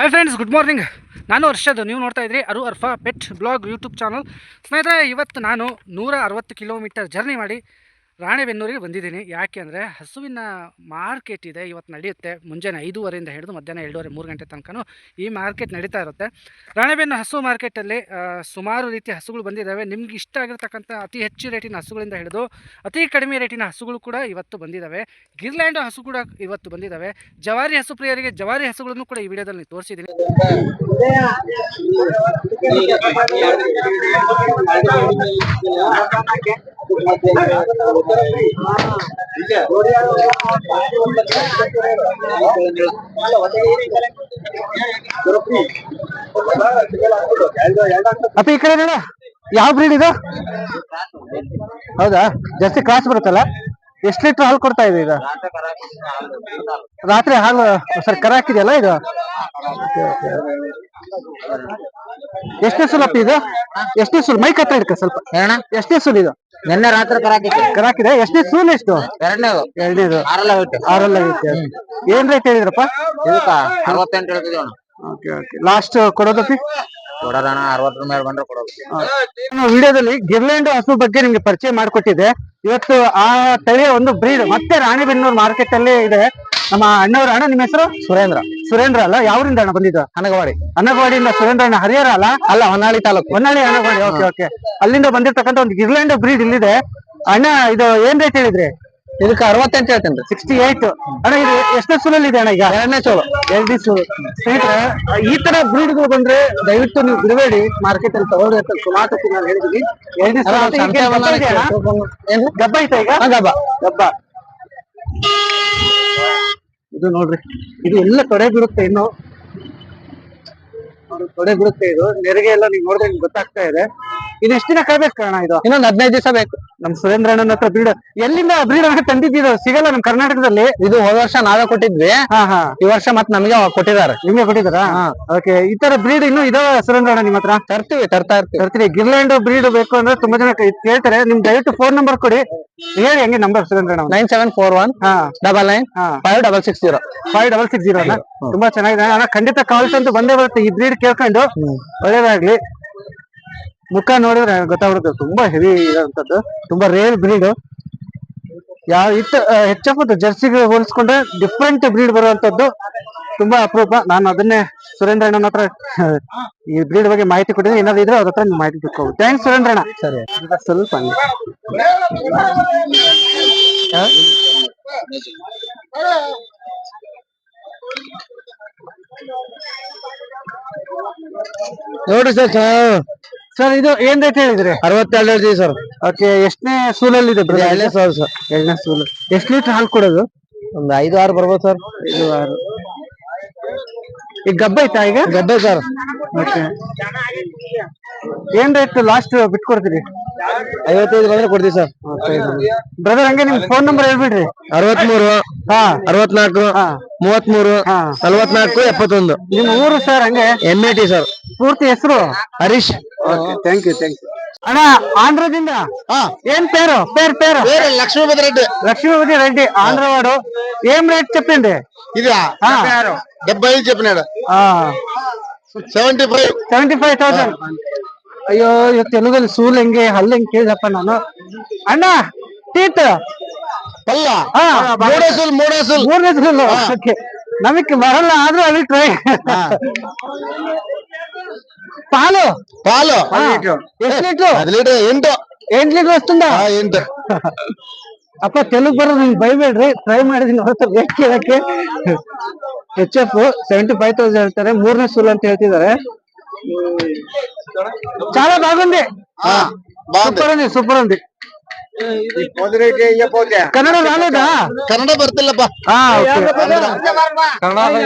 Hi friends, good morning. ನಾನು ಹರ್ಷದ್. ನೀವು ನೋಡ್ತಾ ಇದ್ರಿ Arfa pet blog YouTube channel. ಸ್ನೇಹಿತರೆ, ಇವತ್ತು ನಾನು 160 ಕಿಲೋಮೀಟರ್ ಜರ್ನಿ ಮಾಡಿ ರಾಣೆಬೆನ್ನೂರಿಗೆ ಬಂದಿದ್ದೀನಿ. ಯಾಕೆ ಅಂದರೆ ಹಸುವಿನ ಮಾರ್ಕೆಟ್ ಇದೆ, ಇವತ್ತು ನಡೆಯುತ್ತೆ. ಮುಂಜಾನೆ 5:30 ಹಿಡಿದು ಮಧ್ಯಾಹ್ನ 2:30 3 ಗಂಟೆ ತನಕ ಈ ಮಾರ್ಕೆಟ್ ನಡೀತಾ ಇರುತ್ತೆ. ರಾಣೆಬೆನ್ನು ಹಸು ಮಾರ್ಕೆಟಲ್ಲಿ ಸುಮಾರು ರೀತಿಯ ಹಸುಗಳು ಬಂದಿದ್ದಾವೆ. ನಿಮ್ಗೆ ಇಷ್ಟ ಆಗಿರ್ತಕ್ಕಂಥ ಅತಿ ಹೆಚ್ಚು ರೇಟಿನ ಹಸುಗಳಿಂದ ಹಿಡಿದು ಅತಿ ಕಡಿಮೆ ರೇಟಿನ ಹಸುಗಳು ಕೂಡ ಇವತ್ತು ಬಂದಿದ್ದಾವೆ. ಗಿರ್ಲ್ಯಾಂಡ್ ಹಸು ಕೂಡ ಇವತ್ತು ಬಂದಿದ್ದಾವೆ. ಜವಾರಿ ಹಸು ಪ್ರಿಯರಿಗೆ ಜವಾರಿ ಹಸುಗಳನ್ನು ಕೂಡ ಈ ವಿಡಿಯೋದಲ್ಲಿ ತೋರಿಸಿದ್ದೀನಿ. ಅಪ್ಪ ಈ ಕಡೆ ನೋಡ, ಯಾವ ಬ್ರೀಡ್ ಇದು? ಹೌದಾ, ಜಾಸ್ತಿ ಕ್ರಾಸ್ ಬರುತ್ತಲ್ಲ. ಎಷ್ಟು ಲೀಟರ್ ಹಾಲು ಕೊಡ್ತಾ ಇದೆ ಈಗ? ರಾತ್ರಿ ಹಾಲು ಸರ್ ಕರ ಹಾಕಿದೆಯಲ್ಲ ಇದು? ಎಷ್ಟನೇ ಸುಲ್ ಅಪ್ಪ ಇದು? ಎಷ್ಟನೇ ಸುಲ್? ಮೈಕ್ ಹತ್ರ ಇಡ್ಕ ಸ್ವಲ್ಪ. ಎಷ್ಟನೇ ಸುಲ್ ಇದು? ನಿನ್ನೆ ರಾತ್ರಿ ಕರ ಹಾಕಿದೆ. ಎಷ್ಟನೇ ಸೂಲ್? ಎಷ್ಟು? ಎರಡನೇದು. 6 ಏನ್ ರೇಟ್ ಹೇಳಿದ್ರಪ್ಪ? 68 ಹೇಳ್ತಿದ್ವಿ. ಲಾಸ್ಟ್ ಕೊಡೋದಪ್ಪಿ? ಕೊಡೋದಣ್ಣ 60 ಮೇಲೆ ಬಂದ್ರೆ ಕೊಡೋದು. ವಿಡಿಯೋದಲ್ಲಿ ಗಿರ್ಲ್ಯಾಂಡ್ ಹಸು ಬಗ್ಗೆ ನಿಮ್ಗೆ ಪರಿಚಯ ಮಾಡಿಕೊಟ್ಟಿದ್ದೆ. ಇವತ್ತು ಆ ತಳಿಯ ಒಂದು ಬ್ರೀಡ್ ಮತ್ತೆ ರಾಣೆಬೆನ್ನೂರು ಮಾರ್ಕೆಟ್ ಅಲ್ಲಿ ಇದೆ. ನಮ್ಮ ಅಣ್ಣವ್ರ. ಅಣ್ಣ, ನಿಮ್ಮ ಹೆಸರು? ಸುರೇಂದ್ರ ಅಲ್ಲ? ಯಾವ್ರಿಂದ ಅಣ್ಣ ಬಂದಿದ್ದು? ಅನಗವಾಡಿಯಿಂದ. ಸುರೇಂದ್ರ ಅಣ್ಣ ಹರಿಹರ ಅಲ್ಲ, ಹೊನ್ನಾಳಿ ತಾಲೂಕು. ಹೊನ್ನಾಳಿ, ಅನಗವಾಡಿ. ಓಕೆ. ಅಲ್ಲಿಂದ ಬಂದಿರ್ತಕ್ಕಂಥ ಒಂದು ಗಿರ್ಲ್ಯಾಂಡ್ ಬ್ರೀಡ್ ಇಲ್ಲಿದೆ. ಅಣ್ಣ, ಇದು ಏನ್ ರೇಟ್ ಹೇಳಿದ್ರಿ? ಇದಕ್ಕೆ 68 ಹೇಳ್ತೇನೆ. 68. ಅಣ್ಣ, ಇದು ಎಷ್ಟನೇ ಸೂಲಲ್ಲಿ ಇದೆ ಅಣ್ಣ ಈಗ? ಎರಡನೇ ಸೂಲು. ಸ್ನೇಹಿತರೆ, ಈ ತರ ಬ್ರೀಡ್ಗಳು ಬಂದ್ರೆ ದಯವಿಟ್ಟು ನೀವು ಬಿಡಬೇಡಿ. ಮಾರ್ಕೆಟ್ ಅಲ್ಲಿ ತಗೊಳ್ಳಿ ಅಂತ ಸುಮಾರು ನಾನು ಹೇಳಿದೀನಿ. ಗಬ್ಬ ಐತಾ ಈಗ? ಗಬ್ಬ. ಇದು ನೋಡ್ರಿ, ಇದು ಎಲ್ಲ ತೊಡೆ ಬಿಡುತ್ತೆ. ಇನ್ನು ತೊಡೆ ಬಿಡುತ್ತೆ. ಇದು ನೆರಿಗೆ ಎಲ್ಲ ನೀವು ನೋಡಿದ್ರೆ ನಿಮ್ಗೆ ಗೊತ್ತಾಗ್ತಾ ಇದೆ. ಇದು ಎಷ್ಟು ದಿನ ಕಾಯ್ಬೇಕು ಕಾರಣ? ಇದು ಇನ್ನೊಂದು 15 ದಿವಸ ಬೇಕು. ನಮ್ ಸುರೇಂದ್ರ ಅಣ್ಣನ ಹತ್ರ ಬ್ರೀಡ್ ಎಲ್ಲಿಂದ ಬ್ರೀಡ್ ತಂದಿದ್ದು ಸಿಗಲ್ಲ ನಮ್ ಕರ್ನಾಟಕದಲ್ಲಿ. ಇದು ಹೋದ ವರ್ಷ ನಾವೇ ಕೊಟ್ಟಿದ್ವಿ. ಈ ವರ್ಷ ಮತ್ತೆ ನಮಗೆ ಕೊಟ್ಟಿದ್ದಾರೆ. ನಿಮ್ಗೆ ಕೊಟ್ಟಿದಾರಾ? ಓಕೆ. ಈ ತರ ಬ್ರೀಡ್ ಇನ್ನು ಇದಾವ ಸುರೇಂದ್ರ ಅಣ್ಣ ನಿಮ್ಮ ಹತ್ರ? ತರ್ತೀವಿ. ಗಿರ್ಲ್ಯಾಂಡ್ ಬ್ರೀಡ್ ಬೇಕು ಅಂದ್ರೆ ತುಂಬಾ ಜನ ಕೇಳ್ತಾರೆ. ನಿಮ್ ದಯವಿಟ್ಟು ಫೋನ್ ನಂಬರ್ ಕೊಡಿ, ಹೇಳಿ. ಹಂಗೆ ನಂಬರ್ ಸುರೇಂದ್ರ ಅಣ್ಣ? 9741 99 5660. 5660 ಅಣ್ಣ. ತುಂಬಾ ಚೆನ್ನಾಗಿದೆ ಅಣ್ಣ. ಖಂಡಿತ ಕಾಲ್ಸ್ ಅಂತೂ ಬಂದೇ ಬರುತ್ತೆ. ಈ ಬ್ರೀಡ್ ಕೇಳ್ಕೊಂಡು ಒಳ್ಳೇದಾಗ್ಲಿ. ಮುಖ ನೋಡಿದ್ರೆ ಗೊತ್ತಾಗ್ಬಿಡುತ್ತೆ, ತುಂಬಾ ಹೆವಿ ಇರೋಂಥದ್ದು. ತುಂಬಾ ರೇರ್ ಬ್ರೀಡ್. ಯಾವ ಹೆಚ್ಚಪ್ಪ ಜರ್ಸಿಗೆ ಹೋಲಿಸ್ಕೊಂಡ್ರೆ ಡಿಫ್ರೆಂಟ್ ಬ್ರೀಡ್ ಬರುವಂತದ್ದು ತುಂಬಾ ಅಪರೂಪ. ನಾನು ಅದನ್ನೇ ಸುರೇಂದ್ರ ಅಣ್ಣನ ಹತ್ರ ಈ ಬ್ರೀಡ್ ಬಗ್ಗೆ ಮಾಹಿತಿ ಕೊಟ್ಟಿದ್ದೀನಿ. ಏನಾದ್ರು ಇದ್ರೆ ಅವ್ರ ಹತ್ರ ನೀವು ಮಾಹಿತಿ ತಿಳ್ಕೋಬಹುದು. ಥ್ಯಾಂಕ್ಸ್ ಸುರೇಂದ್ರ ಅಣ್ಣ. ಸರಿ. ಸ್ವಲ್ಪ ನೋಡ್ರಿ ಸರ್, ಇದು ಏನ್ ರೇಟ್ ಹೇಳಿದ್ರಿ? 62 ಹೇಳ್ತೀವಿ ಸರ್. ಓಕೆ. ಎಷ್ಟನೇ ಸೂಲಲ್ಲಿ ಇದೆ? 2ನೇ ಸೂಲು ಸರ್. 2ನೇ ಸೂಲು. ಎಷ್ಟು ಲೀಟರ್ ಹಾಲು ಕೊಡೋದು? ಒಂದು 5-6 ಬರ್ಬೋದು ಸರ್. 5-6. ಈಗ ಗಬ್ಬ ಐತಾ ಈಗ? ಗದ್ದೆ ಸರ್. ಓಕೆ. ಏನ್ ರೇಟ್ ಲಾಸ್ಟ್ ಬಿಟ್ಕೊಡ್ತೀರಿ? 55 ಬಂದ್ರೆ ಕೊಡ್ತೀವಿ ಸರ್. ಬ್ರದರ್, ಹಂಗೆ ನಿಮ್ ಫೋನ್ ನಂಬರ್ ಹೇಳ್ಬಿಡ್ರಿ. 63 64 33 44 71. ನಿಮ್ ಊರು ಸರ್? ಹಂಗೆ MAT ಸರ್. ಪೂರ್ತಿ ಹೆಸರು? ಹರೀಶ್. Thank you. ಅಣ್ಣ, ಆಂಧ್ರದಿಂದ ಏನ್ పేరు? లక్ష్మీపతి రెడ్డి. లక్ష్మీపతి రెడ్డి, ఆంధ్రవాడు. ఏం రేట్ చెప్పింది? ఇదా 75 చెప్పినాడు. 75,000. ಅಯ್ಯೋ, ಇವ್ ತೆಲುಗಲ್ಲಿ ಸೂಲ್ ಹೆಂಗೆ ಹಲ್ಲು ಹೆಂಗೆ ಕೇಳಿದಪ್ಪ ನಾನು. ಅಣ್ಣ, ಟೀತ್ ಪಲ್ಲ ಮೂರನೇ ಸೂಲ್. ಓಕೆ. ನಮಗ್ ಬರಲ್ಲ, ಆದ್ರೂ ಅಲ್ಲಿ ಟ್ರೈ. పాలు ಎಷ್ಟು ಲೀಟರ್? 8 ಲೀಟರ್ వస్తుందా? 8. ಅಪ್ಪ, ತೆಲುಗು ಬರೋದು ನಿಮ್ಗೆ ಬೈಬೇಡ್ರಿ. ಟ್ರೈ ಮಾಡಿದೀನಿ ಅವತ್ತು ರೇಟ್ ಕೇಳಕ್ಕೆ. HF 75,000 ಹೇಳ್ತಾರೆ. 3ನೇ ಸೂಲ್ ಅಂತ ಹೇಳ್ತಿದ್ದಾರೆ. చాలా బాగుంది. సూపర్ ఉంది. ಕನ್ನಡ ರಾಲೇದಾ? ಕನ್ನಡ ಬರ್ತಿಲ್ಲಪ್ಪ.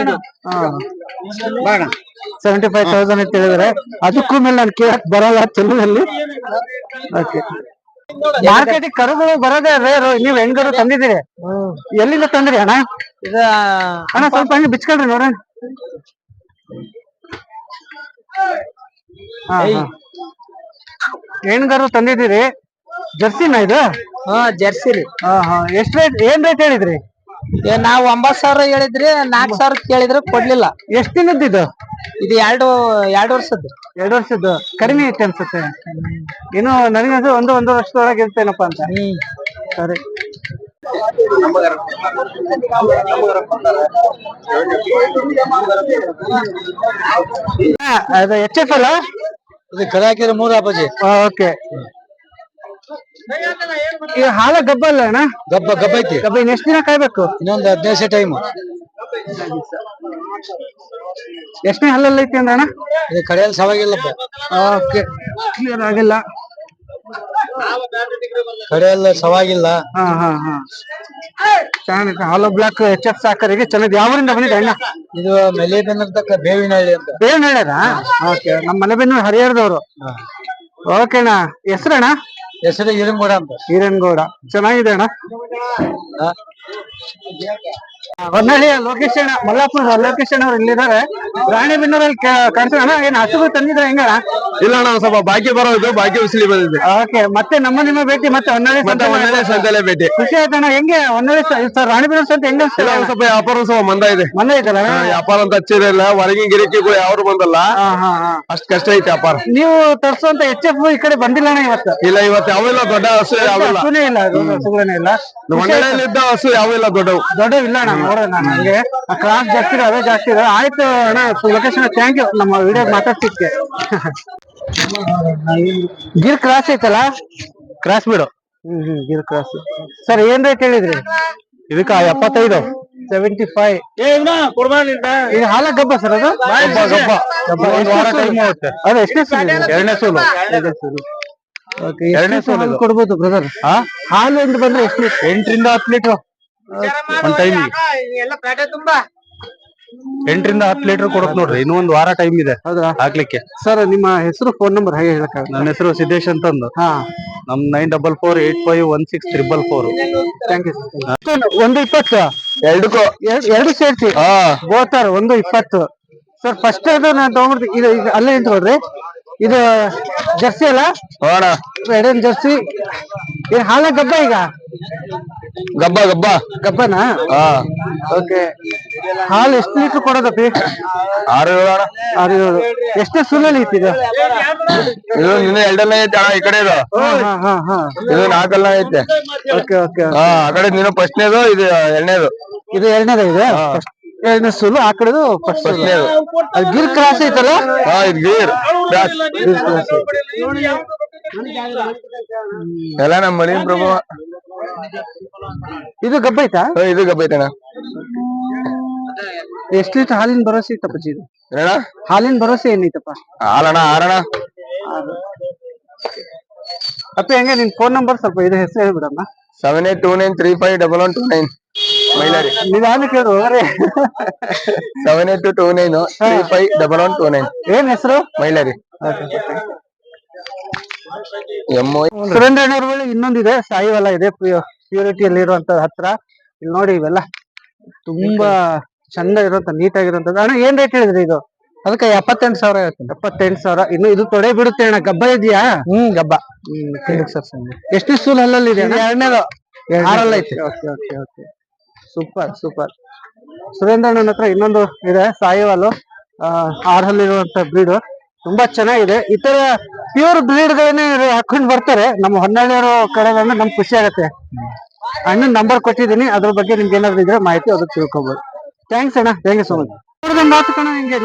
75,000 ಅಂತ ಹೇಳಿದ್ರೆ ಅದಕ್ಕೂ ಮೇಲೆ ನಾನು ಕೇಳಕ್ ಬರಲ್ಲ ತೆಲುಗಲ್ಲಿ. ಓಕೆ. ಮಾರ್ಕೆಟಿಗೆ ಕರುಗಳು ಬರೋದೇ ರೇರು. ನೀವ್ ಹೆಂಗರು ತಂದಿದ್ದೀರಿ? ಎಲ್ಲಿಂದ ತಂದ್ರಿ ಅಣ್ಣ? ಅಣ್ಣ, ಸ್ವಲ್ಪ ಹಂಗೆ ಬಿಚ್ಕೊಳ್ರಿ ನೋಡೋಣ. ಹೆಣ್ಗರು ತಂದಿದ್ದೀರಿ? ಜರ್ಸಿನ ಇದು? ಜರ್ಸಿ ರೀ. ಎಷ್ಟ್ ರೇಟ್, ಏನ್ ರೇಟ್ ಹೇಳಿದ್ರಿ? ನಾವ್ 9,000 ಹೇಳಿದ್ರಿ 4,000 ಕೇಳಿದ್ರೆ ಕೊಡ್ಲಿಲ್ಲ. ಎಷ್ಟ್ ದಿನದ್ದು ಇದು 2 ವರ್ಷದ್ದು. 2 ವರ್ಷದ್ದು ಕಡಿಮೆ ಐತೆ ಅನ್ಸುತ್ತೆ. ಇನ್ನು ನನಗದು ಒಂದು ವರ್ಷದೊಳಗೆ ಇರ್ತೇನಪ್ಪ ಅಂತ. ಸರಿ. ಅದು ಎಚ್ ಎಫ್ ಅಲ್ಲ, ಇದು ಕಡೆ ಹಾಕಿದ್ರೆ 3 ಅಪ್ಪಾಜಿ. ಓಕೆ. ಈಗ ಹಾಲ ಗಬ್ಬ ಅಲ್ಲ ಅಣ್ಣ? ಗಬ್ಬ ಐತಿ. ಗಬ್ಬ ಇನ್ನು ಎಷ್ಟು ದಿನ ಕಾಯ್ಬೇಕು? ಇನ್ನೊಂದು 15 ದಿವಸ ಟೈಮ್. ಎಷ್ಟನೇ ಹಲ್ಲಲ್ಲಿ ಐತಿ ಅಂದ ಅಣ್ಣ? ಇದು ಕಡೆಯಲ್ಲಿ ಸವಾಗಿಲ್ಲಪ್ಪ. ಓಕೆ, ಕ್ಲಿಯರ್ ಆಗಿಲ್ಲ. ಕಡೆಯಲ್ಲ ಸವಾಗಿಲ್ಲ. ಹಾ ಚೆನ್ನಾಗಿದೆ. ಹಾಲೋ ಬ್ಲಾಕ್ ಎಚ್ ಎಫ್ ಸಾಕರಿಗೆ ಚೆನ್ನಾಗಿದೆ. ಯಾವರಿಂದ ಬಂದಿದೆ ಅಣ್ಣ? ಇದು ಮೆಲೆಬೆನ್ನರ್ತಕ್ಕ ಬೇವಿನಹಳ್ಳಿ ಅಂತ. ಬೇವಿನಹಳ್ಳಿರ? ಓಕೆ, ನಮ್ಮ ಮಲೆಬೆನ್ನೂರು ಹರಿಹರದವರು. ಓಕೆ ಅಣ್ಣ, ಹೆಸರಣ್ಣ? ಹೆಸರು ಈರಂಗೌಡ ಅಂತ. ಈರನ್ಗೌಡ, ಚೆನ್ನಾಗಿದೆ ಅಣ್ಣ. ಹೊನ್ನಳ್ಳಿಯ ಲೋಕೇಶ್ ಅಣ್ಣ, ಮಲ್ಲಾಪುರ ಲೋಕೇಶ್ ಅಣ್ಣ ಅವ್ರು ಇಲ್ಲಿದ್ದಾರೆ. ರಾಣಿಬೆನ್ನೂರಲ್ಲಿ ಕಾಣ್ತಾರೆ ಅಣ್ಣ. ಏನ್ ಹಸುಗಳು ತಂದಿದ್ರ ಹೆಂಗಣ್ಣ? ಇಲ್ಲ ಅಣ್ಣ, ಸ್ವಲ್ಪ ಬಾಕಿ ಬರೋದು, ಬಾಕಿ ಉಸಿಲಿ ಬಂದಿದೆ. ಓಕೆ, ಮತ್ತೆ ನಿಮ್ಮ ಭೇಟಿ ಮತ್ತೆ ಹೊನ್ನಳ್ಳಿ ಸಂತೆಲೆ ಭೇಟಿ. ಖುಷಿ ಆಯ್ತಣ್ಣ. ಹೆಂಗೆ ಹೊನ್ನಳ್ಳಿ ರಾಣಿಬೆನ್ನೂರು ಸಂತೆ ಹೆಂಗ? ಸ್ವಲ್ಪ ವ್ಯಾಪಾರ ಸ್ವಲ್ಪ ಮಂದ ಇದೆ. ಮಂದ ಐತಲ್ಲ? ವ್ಯಾಪಾರ ಅಂತ ಹಚ್ಚಿರಲಿಲ್ಲ, ಹೊರಗಿನ ಗಿರಿಕಿಗಳು ಯಾರು ಬಂದಲ್ಲ, ಅಷ್ಟ್ ಕಷ್ಟ ಐತೆ ವ್ಯಾಪಾರ. ನೀವು ತರ್ಸುವಂತ ಎಚ್ ಎಫ್ ಈ ಕಡೆ ಬಂದಿಲ್ಲ ಅಣ್ಣ ಇವತ್ತು? ಇಲ್ಲ, ಇವತ್ತು ಯಾವಿಲ್ಲ ದೊಡ್ಡ ಹಸು, ಯಾವಿಲ್ಲ. ಹಸುನೇ ಇಲ್ಲ, ಹಸುಗಳೇ ಇಲ್ಲ. ಮಂಡಳಿಯಲ್ಲಿದ್ದ ಹಸು ಯಾವಿಲ್ಲ ದೊಡ್ಡವು. ಇಲ್ಲ ಅಣ್ಣ, ನೋಡೋಣ ನಂಗೆ ಕ್ರಾಸ್ ಜಾಸ್ತಿ ಇದೆ, ಅವೇ ಜಾಸ್ತಿ ಇದೆ. ಆಯ್ತು ಅಣ್ಣ, ಲೊಕೇಶನ್ ಥ್ಯಾಂಕ್ ಯು ನಮ್ಮ ವಿಡಿಯೋ ಮಾತಾಡ್ತಿದ್ಕೆ. ಗಿರ್ ಕ್ರಾಸ್ ಐತಲ್ಲ? ಕ್ರಾಸ್ ಬಿಡು. ಗಿರ್ ಕ್ರಾಸ್. ಸರ್ ಏನ್ ರೇಟ್ ಹೇಳಿದ್ರಿ ಇದಕ್ಕ? 75. 75. ಈಗ ಹಾಲ ಗಬ್ಬ ಸರ್ ಅದು? ಅದು ಎಷ್ಟನೇ ಸೂಲು? 2ನೇ ಸೂಲು. ಎರಡನೇ ಸೂಲು ಕೊಡ್ಬೋದು ಬ್ರದರ್. ಹಾಲು ಎಂದು ಬಂದ್ರೆ ಎಷ್ಟು? 8 ರಿಂದ 10 ಲೀಟರ್ ಒಂದ್ ಟೈಮ್. 8 ರಿಂದ 10 ಲೀಟರ್ ಕೊಡತ್ ನೋಡ್ರಿ. ಇನ್ನೂ ಒಂದ್ ವಾರ ಟೈಮ್ ಇದೆ. ಹೌದಾ? ಹಾಕ್ಲಿಕ್ಕೆ. ಸರ್ ನಿಮ್ಮ ಹೆಸರು, ಫೋನ್ ನಂಬರ್ ಹಾಗೆ ಹೇಳಕ್? ನನ್ನ ಹೆಸರು ಸಿದ್ದೇಶ್ ಅಂತಂದು. ನಮ್ 9448516444. Thank you. 120 ಎರಡಕ್ಕೂ ಎರಡು ಸೇರ್ಸಿ ಬೋತಾರ 120. ಸರ್ ಫಸ್ಟ್ ಅದು ನಾನು ತಗೊಂಡ್ಬಿಡ್ತೀನಿ. ಇದು ಈಗ ಅಲ್ಲೇ ನಿಂತ್ಕೊಳ್ರಿ. ಇದು ಜರ್ಸಿ ಅಲ್ಲ? ಎರಡೇನ್ ಜರ್ಸಿ. ಇದು ಹಾಲ ಗಬ್ಬ ಈಗ? ಗಬ್ಬನಾ? ಓಕೆ. ಹಾಲು ಎಷ್ಟು ಲೀಟರ್ ಕೊಡೋದಪ್ಪಿ? 6-7. ಎಷ್ಟೇ ಸುಲಲ್ಲಿ ಇತ್ತಿದೆ? ಇದು ನಿನ್ನ 2ನೇ ಐತೆ ಅಣ್ಣ, ಈ ಕಡೆ ಇದು 4 ಐತೆ. ಓಕೆ. ಆ ಕಡೆ ನೀನು ಫಸ್ಟ್ನೇದು, ಇದು 2ನೇದು. ಇದು 2ನೇದ? ಇದೆ 2ನೇ ಸುಲು, ಆ ಕಡೆದು ಫಸ್ಟ್ನೇದು. ಅದು ಗಿರ್ ಕ್ರಾಸ್ ಐತಲ್ಲ? ಇದು ಗೀರ್ ಕ್ರಾಸ್. ಎಲ್ಲ ನಮ್ಮ ಮರಿನ್ ಪ್ರಭು. ಇದು ಗಬ್ಬ ಐತಾ? ಇದು ಗಬ್ಬ ಐತಣ್ಣ. ಎಷ್ಟು ಲೀಟರ್ ಹಾಲಿನ ಭರವಸೆ ಐತಪ್ಪ? ಇದು ಹಾಲಿನ ಭರವಸೆ ಏನೈತಪ್ಪ? ಹಾಲಣ್ಣ 6 ಅಣ್ಣ. ಅಪ್ಪ ಹೆಂಗೆ ನಿನ್ ಫೋನ್ ನಂಬರ್ ಸ್ವಲ್ಪ ಇದು ಹೆಸರು ಹೇಳ್ಬಿಡಮ್ಮ. 7829351129 ಮೈಲಾರಿ. ನಿಧಾನ ಕೇಳು ಹೋಗ್ರಿ. 7829351129. ಏನ್ ಹೆಸರು? ಮೈಲಾರಿ. ಸುರೇಂದ್ರಣ್ಣವ್ರ ಬಳಿ ಇನ್ನೊಂದಿದೆ, ಸಾಯಿವಲ್ಲ ಇದೆ, ಪ್ಯೂರಿಟಿಯಲ್ಲಿ ಇರುವಂತ ಹತ್ರ. ಇಲ್ಲಿ ನೋಡಿ, ಇವೆಲ್ಲ ತುಂಬಾ ಚಂದ ಇರುವಂತ ನೀಟಾಗಿರುವಂತದ್ದು. ಅಣ್ಣ ಏನ್ ರೇಟ್ ಹೇಳಿದ್ರಿ ಇದು? ಅದಕ್ಕೆ 78,000 ಹೇಳ್ತೀನಿ. 78,000. ಇನ್ನು ಇದು ತೊಡೆ ಬಿಡುತ್ತೆ ಅಣ್ಣ. ಗಬ್ಬ ಇದೆಯಾ? ಗಬ್ಬ. ಎಷ್ಟೇ ಸೂಲ್ ಹಲ್ಲಲ್ಲಿ ಇದೆ? 2ನೇದು 6 ಐತಿ. ಓಕೆ. ಸೂಪರ್. ಸುರೇಂದ್ರಣ್ಣನ ಹತ್ರ ಇನ್ನೊಂದು ಇದೆ, ಸಾಯಿವಾಲು 6 ಹಲ್ಲಿರುವಂತ ಬ್ರೀಡ್. ತುಂಬಾ ಚೆನ್ನಾಗಿದೆ. ಈ ತರ ಪ್ಯೂರ್ ಬ್ರೀಡ್ ಗಳನ್ನೇ ಹಾಕೊಂಡ್ ಬರ್ತಾರೆ ನಮ್ಮ ಹೊನ್ನಳ್ಳಿಯವರು ಕಡೆ ಬಂದ್ರೆ ನಮ್ಗೆ ಖುಷಿ ಆಗತ್ತೆ. ಅಣ್ಣನ ನಂಬರ್ ಕೊಟ್ಟಿದ್ದೀನಿ, ಅದ್ರ ಬಗ್ಗೆ ನಿಮ್ಗೆ ಏನಾದ್ರು ಇದ್ರೆ ಮಾಹಿತಿ ಅದು ತಿಳ್ಕೊಬಹುದು. ಥ್ಯಾಂಕ್ಸ್ ಅಣ್ಣ, ಥ್ಯಾಂಕ್ ಯು ಸೊ ಮಚ್. ಮಾತು ಕಣ ಹಿಂಗೆ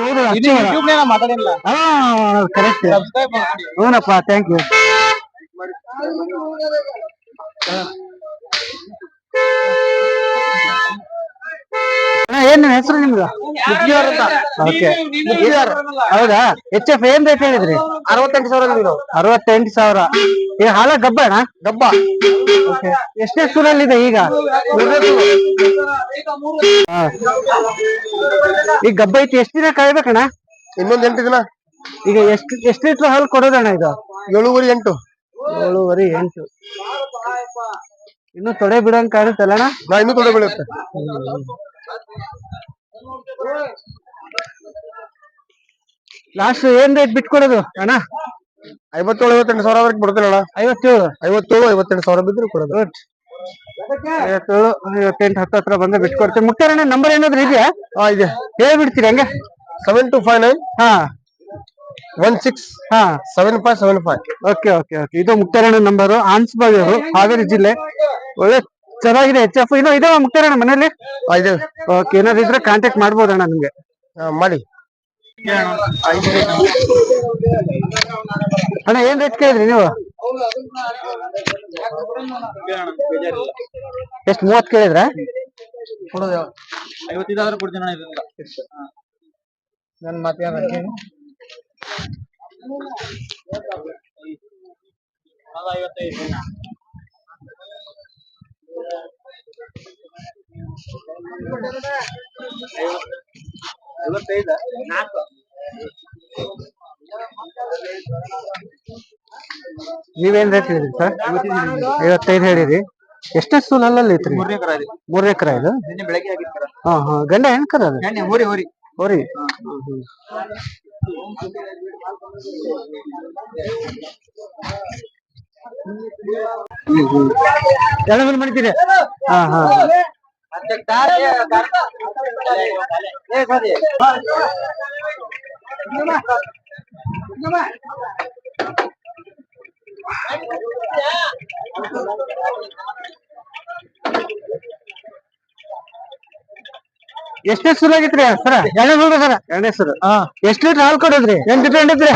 ಕರೆಕ್ಟ್. ಹೂನಪ್ಪ, thank you. ಏನ್ ಹೆಸರು ನಿಮ್ದು? ಹೌದಾ? ಎಚ್ ಎಫ್ ಏನ್ ರೇಟ್ ಹೇಳಿದ್ರಿ? 68,000. 68,000. ಈ ಹಾಲ ಗಬ್ಬ ಅಣ್ಣ? ಗಬ್ಬ. ಎಷ್ಟೇ ಸೂಲಲ್ಲಿದೆ ಈಗ? ಈಗ ಗಬ್ಬ ಐತಿ. ಎಷ್ಟ್ ದಿನ ಕಾಯ್ಬೇಕಣ್ಣ? ಇನ್ನೊಂದ್ 8 ದಿನ. ಈಗ ಎಷ್ಟು ಲೀಟರ್ ಹಾಲು ಕೊಡೋದಣ್ಣ ಇದು? 7.5-8. 7.5-8. ಇನ್ನು ತೊಡೆ ಬಿಡಂಗ್ ಕಾಣುತ್ತಲ್ಲ ಅಣ್ಣ? ಇನ್ನೂ ತೊಡೆ ಬೀಳುತ್ತೆ. ಲಾಸ್ಟ್ ಏನ್ ರೇಟ್ ಬಿಟ್ಕೊಡೋದು ಅಣ್ಣ? 57-58,000 ಬಿಡ್ತೇನೆ ಅಣ್ಣ. 57-58,000 ಬಿದ್ರೆ ಕೊಡೋದು. 57, 58, 10 ಹತ್ರ ಬಂದ್ರೆ ಬಿಟ್ಕೊಡ್ತೀವಿ. ಮುಕ್ತಾರಣ್ಣ ನಂಬರ್ ಏನಾದ್ರು ಇದೆಯಾ? ಇದೆ. ಹೇಳ್ಬಿಡ್ತೀರಿ ಹಂಗೆ? 7259 ಹಾ 16 ಹಾ 7575. Okay okay okay. ಇದು ಮುಕ್ತಾರಣ್ಣ ನಂಬರು. ಆನ್ಸ್ಬಾವಿ ಅವರು, ಹಾವೇರಿ ಜಿಲ್ಲೆ. ಒಳ್ಳೆ ಚೆನ್ನಾಗಿದೆ. HF ಇನ್ನೂ ಇದಾವ ಮುಕ್ತಾರಣ್ಣ ಮನೇಲಿ? ಇದೆ. ಓಕೆ, ಏನಾದ್ರು ಇದ್ರೆ ಕಾಂಟ್ಯಾಕ್ಟ್ ಮಾಡ್ಬೋದಣ್ಣ ನಿಮ್ಗೆ. ಮಾಡಿ. ಅಣ್ಣ ಏನ್ ರೇಟ್ ಕೇಳಿದ್ರಿ ನೀವು? ಎಷ್ಟು 30 ಕೇಳಿದ್ರ? 55 ಕೊಡ್ತೀನಿ ನನ್ನ ಮಾತೇ ನೀವೇನ್ ರೇಟ್ ಹೇಳಿದ್ರಿ ಸರ್? 55 ಹೇಳಿರಿ. ಎಷ್ಟೇ ಸೂಲ್ ಅಲ್ಲಲ್ಲಿ ಐತ್ರಿ? 3 ಎಕರೆ ಇದು. ಬೆಳಗ್ಗೆ ಹಾ ಹಾ. ಗಂಡ ಹೆಣ್ಕರ ಅದು? ಹೋರಿ ಹೋರಿ. ಎಲ್ಲ ಮಾಡ್ತೀರಿ? ಹಾ ಹಾ. ಎಷ್ಟೇ ಸುರು ಆಗಿತ್ರಿ ಸರ? ಎರಡನೇ ಸುರು ಸರ? ಎರಡನೇ ಸುರು. ಎಷ್ಟು ಲೀಟರ್ ಹಾಲು ಕೊಡೋದ್ರಿ? 8 ಲೀಟರ್ ಹಿಡಿದ್ರಿ?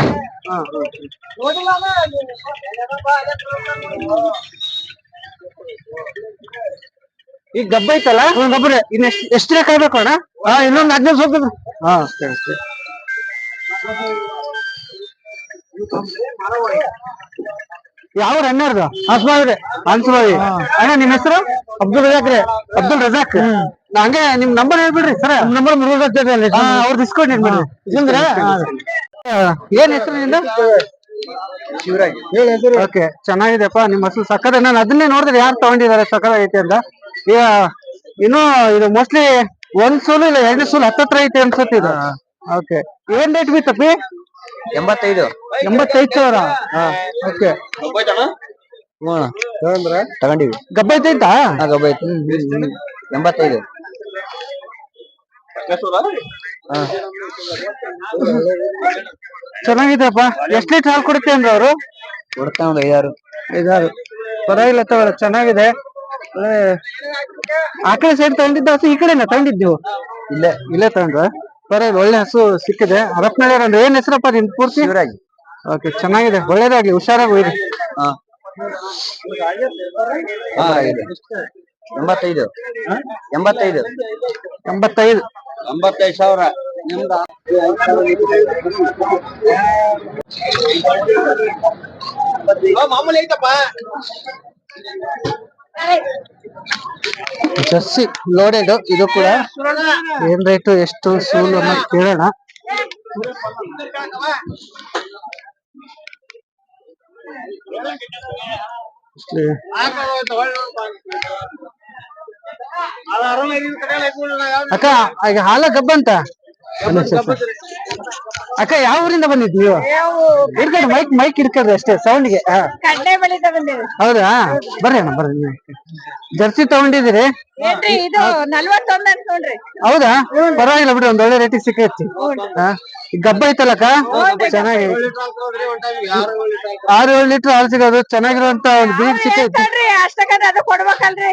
ಈಗ ಗಬ್ಬ ಐತಲ್ಲ? ಗಬ್ಬರಿ ಇನ್ನ ಎಷ್ಟು ರೇಟ್ ಆಗ್ಬೇಕು ಅಣ್ಣ? ಇನ್ನೊಂದು 15 ಹೋಗ್ತದ. ಹಾ ಸರಿ ಸರಿ. ಯಾವ ಅಣ್ಣರ್ದು? ಹನ್ಸ್ಬಾವಿ. ಹನ್ಸ್ಬಾವಿ. ಅಣ್ಣ ನಿಮ್ ಹೆಸರು? ಅಬ್ದುಲ್ ರಜಾಕ್ ರೀ. ಅಬ್ದುಲ್ ರಜಾಕ್. ಹಂಗೆ ನಿಮ್ ನಂಬರ್ ಹೇಳ್ಬಿಡ್ರಿ ಸರ್. ನಂಬರ್ ಅವ್ರದ್ದು ಇಸ್ಕೊಂಡ್ ಹೇಳ್ಬಿಡ್ರಿ. ಏನ್ ಹೆಸರು ನಿಂದು? ಓಕೆ, ಚೆನ್ನಾಗಿದೆಪ್ಪ ನಿಮ್ ಹಸು. ಸಕ್ಕದ. ನಾನು ಅದನ್ನೇ ನೋಡಿದ್ರೆ ಯಾರು ತಗೊಂಡಿದ್ದಾರೆ ಸಕ್ಕದ ಐತೆ ಅಂತ. ಈಗ ಇನ್ನು ಇದು ಮೋಸ್ಟ್ಲಿ 1 ಸೂಲು ಇಲ್ಲ 2 ಸೂಲು ಹತ್ತತ್ರ ಐತೆ ಅನ್ಸುತ್ತೆ ಇದು. ಓಕೆ, ಏನ್ ರೇಟ್ ಬಿತ್ತಪ್ಪಿ? 85,000. ಓಕೆ, ತಗೊಂಡಿವಿ. ಗಬ್ಬ ಐತೈತಾ? ಗಬ್ಬ ಐತಿ. 85. ಚೆನ್ನಾಗಿದೆಪ್ಪ. ಎಷ್ಟ್ ಲೀಟರ್ ಹಾಲು ಕೊಡುತ್ತೆ ಅಂದ್ರೆ ಅವರು? ಕೊಡ್ತಾ ಒಂದು 5-6. ಪರವಾಗಿಲ್ಲ ತಗೊಳ್ಳ, ಚೆನ್ನಾಗಿದೆ. ಆ ಕಡೆ ಸೈಡ್ ತಗೊಂಡಿದ್ದ ಹಸು ಈ ಕಡೆನ ತಗೊಂಡಿದ್ ನೀವು? ಇಲ್ಲೇ ತಗೊಂಡ್ರ? ಪರವಾಗಿಲ್ಲ, ಒಳ್ಳೆ ಹಸು ಸಿಕ್ಕಿದೆ. ಹರಪನಹಳ್ಳಿ ಅಂದ್ರೆ ಏನ್ ಹೆಸರಪ್ಪ ನಿಮ್ ಪೂರ್ತಿ? ಶಿವರಾಜ್. ಓಕೆ, ಚೆನ್ನಾಗಿದೆ. ಒಳ್ಳೇದಾಗ್ಲಿ, ಹುಷಾರಾಗಿ ಹೋಯ್ರಿ. 85. 85. 85. 85,000. ಮಾಮೂಲಿ ಐತಪ್ಪ. ಜರ್ಸಿ ಲೋಡೆಡ್ ಇದು ಕೂಡ. ಏನ್ ರೇಟು, ಎಷ್ಟು ಸೂಲು ಅನ್ನೋದು ಕೇಳೋಣ. ಅಕ್ಕ ಈಗ ಹಾಲ ಗಬ್ಬಂತ ಅಕ್ಕ ಯಾವ ಊರಿಂದ ಬಂದಿದ್ ನೀವು? ಇಡ್ಕಡ್ರಿ ಮೈಕ್ ಇಡ್ಕಡ್ರಿ ಅಷ್ಟೇ ಸೌಂಡ್ಗೆ. ಹೌದಾ, ಬರ್ರಿ ಅಣ್ಣ ಬರ್ರಿ. ಜರ್ಸಿ ತಗೊಂಡಿದ್ದೀರಿ? ಹೌದಾ, ಪರವಾಗಿಲ್ಲ ಬಿಡ್ರಿ, ಒಂದ್ ಒಳ್ಳೆ ರೇಟಿಗೆ ಸಿಕ್ಕೈತಿ. ಗಬ್ಬ ಐತಲ್ಲಕ್ಕ, ಚೆನ್ನಾಗಿ 6-7 ಲೀಟರ್ ಹಾಲು ಸಿಗೋದು. ಚೆನ್ನಾಗಿರುವಂತ ಒಂದು ಬ್ರೀಡ್ ಸಿಕ್ಕೈತಿ.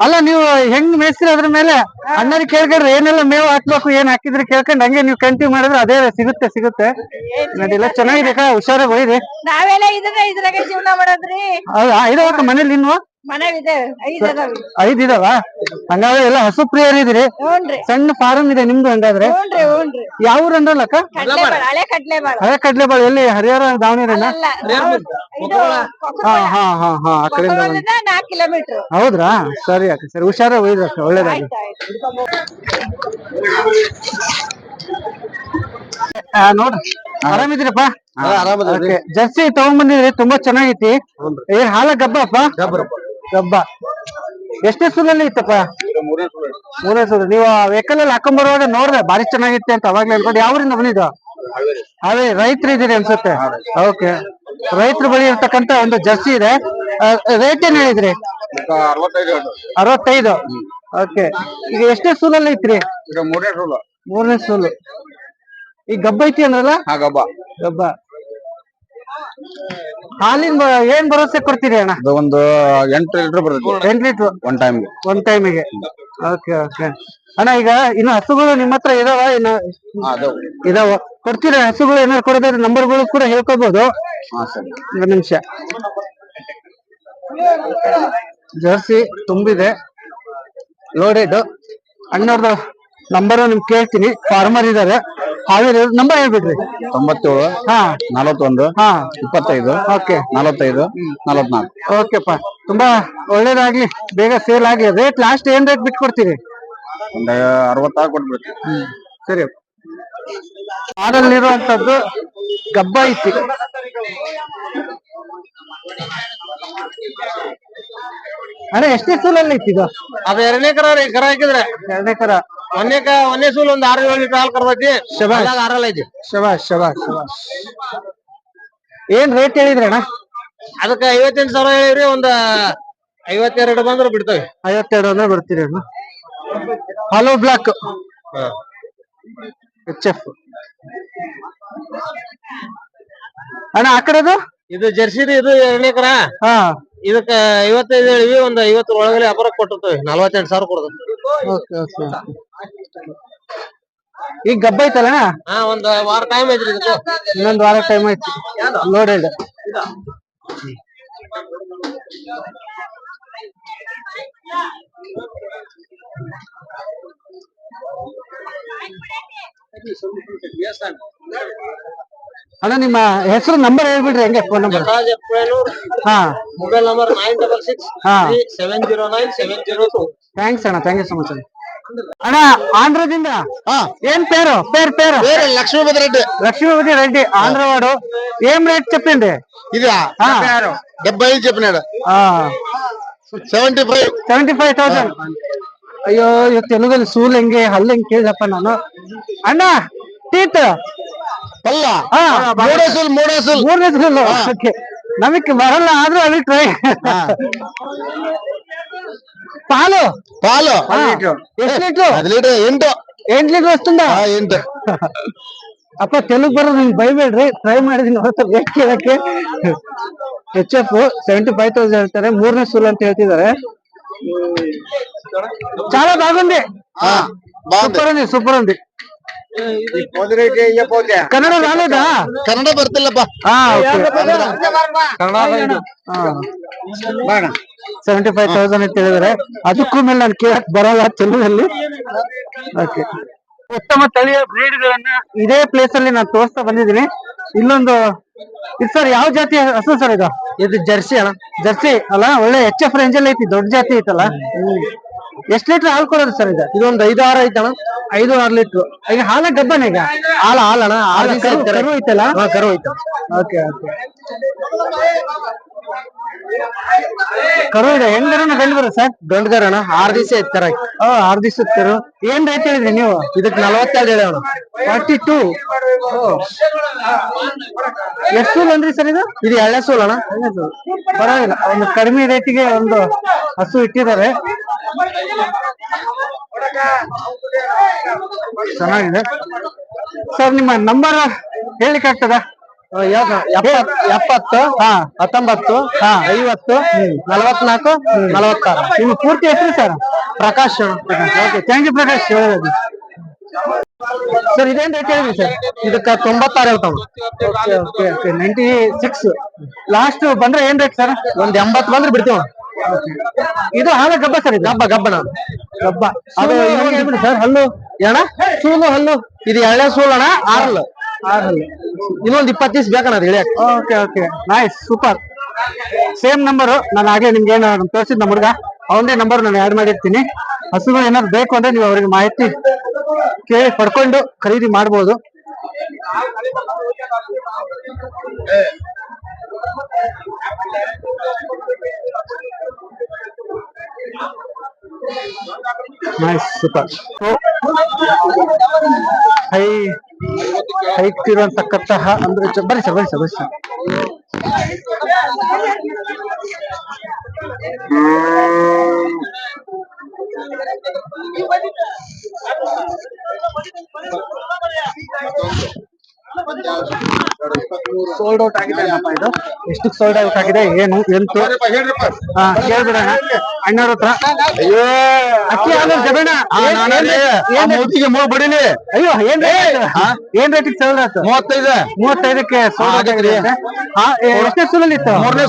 ಅಲ್ಲ, ನೀವು ಹೆಂಗ್ ಮೇಯ್ಸ್ತೀರಿ ಅದ್ರ ಮೇಲೆ ಅಣ್ಣರಿಗೆ ಕೇಳ್ಕೊಂಡ್ರೆ ಏನೆಲ್ಲ ಮೇವು ಹಾಕ್ಬೇಕು, ಏನ್ ಹಾಕಿದ್ರೆ ಕೇಳ್ಕೊಂಡ್ ಹಂಗೆ ನೀವು ಕಂಟಿನ್ಯೂ ಮಾಡಿದ್ರೆ ಅದೇ ಸಿಗುತ್ತೆ. ನಡಿಲ್ಲ, ಚೆನ್ನಾಗಿದೆ. ಹುಷಾರಾಗಿ ಹೋಯ್ರಿ. ನಾವೆಲ್ಲ ಇದ್ರಾಗೆ ಜೀವನ ಮಾಡೋದ್ರಿ. ಹೌದಾ, ಇದಾವಕ್ಕ ಮನೇಲಿ ಇನ್ನು? 5 ಇದಾವ? ಹಂಗಾದ್ರೆ ಎಲ್ಲ ಹಸು ಪ್ರಿಯರಿದ್ದೀರಿ. ಸಣ್ಣ ಫಾರಂ ಇದೆ ನಿಮ್ದು ಹಂಗಾದ್ರೆ? ಯಾವ ಊರು ಅಂದ್ರಲ್ಲಕ್ಕ? ಹಳೆ ಕಡ್ಲೆಬಾಳು. ಎಲ್ಲಿ, ಹರಿಹರ ದಾವಣಗೆರೆನಾ? ಹಾ ಹಾ ಹಾ ಹಾ, ಆ ಕಡೆಯಿಂದ 4 ಕಿಲೋಮೀಟರ್. ಹೌದ್ರಾ? ಸರಿ ಅಕ್ಕ, ಸರಿ, ಹುಷಾರಾಗಿ ಹೋಯ್ರಿ ಅಕ್ಕ, ಒಳ್ಳೇದಾಗಿ. ನೋಡ್ರಿ, ಆರಾಮಿದ್ದೀರಪ್ಪ? ಜರ್ಸಿ ತಗೊಂಡ್ ಬಂದಿದ್ರಿ, ತುಂಬಾ ಚೆನ್ನಾಗೈತಿ. ಏನ್ ಹಾಲ ಗಬ್ಬಪ್ಪ? ಗಬ್ಬ. ಎಷ್ಟೇ ಸೂಲಲ್ಲಿ ಇತ್ತಪ್ಪ? 3ನೇ ಸೂಲು. ನೀವು ವೆಹಿಕಲ್ ಅಲ್ಲಿ ಹಾಕೊಂಡ್ ಬರುವಾಗ ನೋಡ್ದೆ ಬಾರಿ ಚೆನ್ನಾಗಿತ್ತೆ ಅಂತ ಅವಾಗ್ಲೇ ಅನ್ಕೊಂಡು. ಯಾವ್ರಿಂದ ಬಂದಿದ್ದು? ಅವೇ ರೈತರು ಇದೀರಿ ಅನ್ಸುತ್ತೆ. ಓಕೆ, ರೈತರ ಬಳಿ ಇರ್ತಕ್ಕಂತ ಒಂದು ಜರ್ಸಿ ಇದೆ. ರೇಟ್ ಏನ್ ಹೇಳಿದ್ರಿ? 65. ಓಕೆ. ಈಗ ಎಷ್ಟೇ ಸೂಲಲ್ಲಿ ಐತ್ರಿ? ಈಗ 3ನೇ ಸೂಲು. 3ನೇ ಸೂಲು. ಈಗ ಗಬ್ಬ ಐತಿ ಅಂದ್ರಲ್ಲ? ಗಬ್ಬ. ಹಾಲಿನ ಏನ್ ಭರವಸೆ ಕೊಡ್ತೀರಿ ಅಣ್ಣ? ಒಂದು 8 ಲೀಟರ್ ಬರ್ತದೆ. 8 ಲೀಟರ್ ಒನ್ ಟೈಮಿಗೆ. ಓಕೆ ಓಕೆ ಅಣ್ಣ, ಈಗ ಇನ್ನು ಹಸುಗಳು ನಿಮ್ಮ ಹತ್ರ ಇದಾವ? ಇನ್ನು ಇದಾವ. ಕೊಡ್ತೀರಾ ಹಸುಗಳು? ಏನಾದ್ರು ಕೊಡೋದಾದ್ರೆ ನಂಬರ್ಗಳು ಕೂಡ ಹೇಳ್ಕೋಬಹುದು. ಒಂದು ನಿಮಿಷ. ಜರ್ಸಿ ತುಂಬಿದೆ, ಲೋಡೆಡ್. ಅಣ್ಣವ್ರದ್ದು ನಂಬರ್ ನಿಮ್ಗೆ ಕೇಳ್ತೀನಿ. ಫಾರ್ಮರ್ ಇದಾರೆ. ಹಾವೇರಿ ನಂಬರ್ ಹೇಳ್ಬಿಡ್ರಿ. 97 41 25 ಓಕೆ 45 44. ಓಕೆಪ್ಪ, ತುಂಬಾ ಒಳ್ಳೇದಾಗ್ಲಿ, ಬೇಗ ಸೇಲ್ ಆಗಿ. ರೇಟ್ ಲಾಸ್ಟ್ ಏನ್ ರೇಟ್ ಬಿಟ್ಕೊಡ್ತೀರಿ? ಒಂದು 60 ಕೊಟ್ಬಿಡ್ತೀವಿ. ಸರಿ. ಹಾಲಲ್ಲಿರುವಂತದ್ದು ಗಬ್ಬ ಐತಿ. ಅಣ್ಣ ಎಷ್ಟೇ ಸೂಲಲ್ಲಿ ಐತಿ ಇದು? ಅದು 2ನೇ ಕರ ರೀ. ಕರ ಹಾಕಿದ್ರೆ 2ನೇ ಕರ. ಒಂದೇ ಸೂಲ್ ಒಂದ್ 6-7 ಲೀಟರ್ ಹಾಲು ಕರ್ದೈತಿ. ಶಬಾಷ್ ಆರಲ್ಲ ಐತಿ. ಶಬಾಷ್ ಶಬಾಷ್ ಶಬಾಷ್. ಏನ್ ರೇಟ್ ಹೇಳಿದ್ರಿ ಅಣ್ಣ? ಅದಕ್ಕ 58,000 ಹೇಳಿವ್ರಿ. ಒಂದ್ 52 ಬಂದ್ರೆ ಬಿಡ್ತೇವೆ. 52 ಅಂದ್ರೆ ಬರ್ತೀರಿ ಅಣ್ಣ. ಹಾಲೋ ಬ್ಲಾಕ್ HF ಅಣ್ಣ. ಆ ಕಡೆದು ಇದು ಜರ್ಸಿ ರೀ. ಇದು 2ನೇ ಕರ. ಇದಕ್ಕ 55 ಹೇಳಿವಿ. ಒಂದ್ 50 ಒಳಗಡೆ ವ್ಯಾಪಾರ ಕೊಟ್ಟಿರ್ತೇವೆ. 48,000 ಕೊಡ್ತೇವೆ. Okay okay. ಈಗ ಗಬ್ಬ ಐತಲ್ಲ? ಒಂದ್ ವಾರ ಟೈಮ್ ಐತ್ರಿ ಇದಕ್ಕೆ. ಇನ್ನೊಂದ್ ವಾರ ಟೈಮ್ ಐತಿ. ಲೋಡೆಡ್. ಅಣ್ಣ ನಿಮ್ಮ ಹೆಸರು ನಂಬರ್ ಹೇಳ್ಬಿಡ್ರಿ, ಹೆಂಗೆ phone number? Mobile number 966-709-702. Thanks ಅಣ್ಣ, ಥ್ಯಾಂಕ್ ಯು ಸೊ ಮಚ್ ಅಣ್ಣ. ಆಂಧ್ರದಿಂದ ಏನ್ పేరు? పేరు లక్ష్మీపతి రెడ్డి. లక్ష్మీపతి రెడ్డి, ఆంధ్రవాడు. ఏం రేట్ చెప్పింది? ఇదా 75 చెప్పినాడు. 75,000. ಅಯ್ಯೋ, ಇವತ್ತು ತೆಲುಗಲ್ಲಿ ಸೂಲ್ ಹೆಂಗೆ ಹಲ್ಲು ಹೆಂಗೆ ಕೇಳಿದಪ್ಪ ನಾನು. ಅಣ್ಣ ಟೀತ್ ಪಲ್ಲ 3ನೇ ಸೂಲ್. ಓಕೆ, ನಮಗ್ ಬರಲ್ಲ, ಆದ್ರೂ ಅಲ್ಲಿ ಟ್ರೈ. పాలు ಎಷ್ಟು ಲೀಟ್ರು? 8 ಲೀಟರ್ ವస్తుందా? ಅಪ್ಪ తెలుగు ಬರೋದು ನಿಮ್ಗೆ ಬೈಬೇಡ್ರಿ. ಟ್ರೈ ಮಾಡಿದೀನಿ ಹೊರತು ರೇಟ್ ಕೇಳಕ್ಕೆ. HF 75,000 ಹೇಳ್ತಾರೆ. 3ನೇ ಸೂಲ್ ಅಂತ ಹೇಳ್ತಿದ್ದಾರೆ. చాలా బాగుంది. సూపర్ ఉంది. ಕನ್ನಡ ರಾಲೇದಾ? ಕನ್ನಡ ಬರ್ತಿಲ್ಲಪ್ಪ. 75,000 ಅಂತ ಹೇಳಿದ್ರೆ ಅದಕ್ಕೂ ಮೇಲೆ ನಾನು ಕೇಳಕ್ ಬರಲ್ಲ ತೆಲುಗಲ್ಲಿ. ಓಕೆ. ಉತ್ತಮ ತಳಿಯ ಬ್ರೀಡ್ಗಳನ್ನ ಇದೇ ಪ್ಲೇಸ್ ಅಲ್ಲಿ ನಾನು ತೋರಿಸ್ತಾ ಬಂದಿದ್ದೀನಿ. ಇಲ್ಲೊಂದು ಇದು ಸರ್, ಯಾವ ಜಾತಿ ಹಸು ಸರ್ ಇದು? ಇದು ಜರ್ಸಿ ಅಣ್ಣ. ಜರ್ಸಿ ಅಲ್ಲ, ಒಳ್ಳೆ HF ರೇಂಜ್ ಅಲ್ಲಿ ಐತಿ, ದೊಡ್ಡ ಜಾತಿ ಐತಲ್ಲ. ಎಷ್ಟ್ ಲೀಟರ್ ಹಾಲು ಕೊಡೋದು ಸರ್ ಇದು? ಇದೊಂದು 5-6 ಐತಣ್ಣ. 5-6 ಲೀಟರ್. ಈಗ ಹಾಲ ಗಬ್ಬನ? ಈಗ ಹಾಲಣ್ಣ. ಕರು ಐತಲ್ಲ? ಕರು ಐತ. Okay okay. ಕರು ಇದೆ. ಹೆಂಗರನ್ನ ಗಂಡು ಬರ ಸರ್? ಗಂಡು ಕರಣ 6 ದಿವಸ ಐತರ. 6 ದಿವಸದ ಕರು. ಏನ್ ರೇಟ್ ಹೇಳಿದ್ರಿ ನೀವು? ಇದಕ್ಕೆ 42 ಹೇಳೋಣ. 42. ಎಷ್ಟು ಸೂಲ್ ಅಂದ್ರಿ ಸರ್ ಇದು? ಇದು 2ನೇ ಸೂಲ್ ಅಣ್ಣ. ಪರವಾಗಿಲ್ಲ, ಒಂದು ಕಡಿಮೆ ರೇಟಿಗೆ ಒಂದು ಹಸು ಇಟ್ಟಿದ್ದಾರೆ. ಚೆನ್ನಾಗಿದೆ ಸರ್. ನಿಮ್ಮ ನಂಬರ್ ಹೇಳಿಕ್ ಆಗ್ತದ? 70 19 50 44 46. ನಿಮ್ಮ ಪೂರ್ತಿ ಹೆಸರು sir? Prakash. Okay, thank you Prakash. Sir ಇದೇನ್ ರೇಟ್ ಹೇಳಿದ್ರಿ ಸರ್? ಇದಕ್ಕ 96 ಹೇಳ್ತಾವ. Okay okay okay. 96 ಲಾಸ್ಟ್ ಬಂದ್ರೆ ಏನ್ ರೇಟ್ ಸರ್? ಒಂದ್ 80 ಬಂದ್ರೆ ಬಿಡ್ತೀವ. ಇದು ಹಾಲ ಗಬ್ಬ ಸರ್? ಇದು ಗಬ್ಬನ ಗಬ್ಬ. ಅದು ಹೇಳ್ಬಿಡಿ ಸರ್. ಹಲ್ಲು ಏನ? ಸೂಲು ಹಲ್ಲು? ಇದು 2ನೇ ಸೂಲ್ ಅಣ್ಣ. 6 ಹಲ್ಲು. ಇನ್ನೊಂದ್ 20 ದಿವಸ ಬೇಕಣ್ಣ ಅದು ಇಳಿಯಕ್. Okay okay, nice, super. Same number ನಾನು ಆಗ್ಲೇ ನಿಮ್ಗೆ ಏನು ತೋರಿಸಿದ್ ನಮ್ಮ ಹುಡುಗ, ಅವನದೇ ನಂಬರ್ ನಾನು ಆಡ್ ಮಾಡಿರ್ತೀನಿ. ಹಸುಗಳು ಏನಾದ್ರು ಬೇಕು ಅಂದ್ರೆ ನೀವು ಅವ್ರಿಗೆ ಮಾಹಿತಿ ಕೇಳಿ ಪಡ್ಕೊಂಡು ಖರೀದಿ ಮಾಡ್ಬೋದು. Nice, super. ಹೈಟ್ ಇರುವಂತಕ್ಕಂತಹ ಅಂದ್ರೆ ಬರ್ರಿ ಸರ್ ಸೋಲ್ಡ್ ಔಟ್ ಆಗಿದೆ ಏನಪ್ಪ ಇದು? ಎಷ್ಟಕ್ಕೆ ಸೋಲ್ಡ್ ಔಟ್ ಆಗಿದೆ ಏನು ಎಂತು ಕೇಳ್ಬಿಡೋಣ ಅಣ್ಣವ್ರ ಹತ್ರ. ಅಕ್ಕಿ ಹಾಲು ಜಬಣ ಬಡಿಲಿ. ಅಯ್ಯೋ ಏನ್ ರೇಟಿಗೆ ಸೋಲ್ಡ್ ಆಯ್ತು? 35ಕ್ಕೆ ಸೋಲ್ಡ್ ಆಗಿದೆ. ಎಷ್ಟನೇ ಸೂಲಲ್ಲಿ ಇತ್ತು? ಮೂರನೇ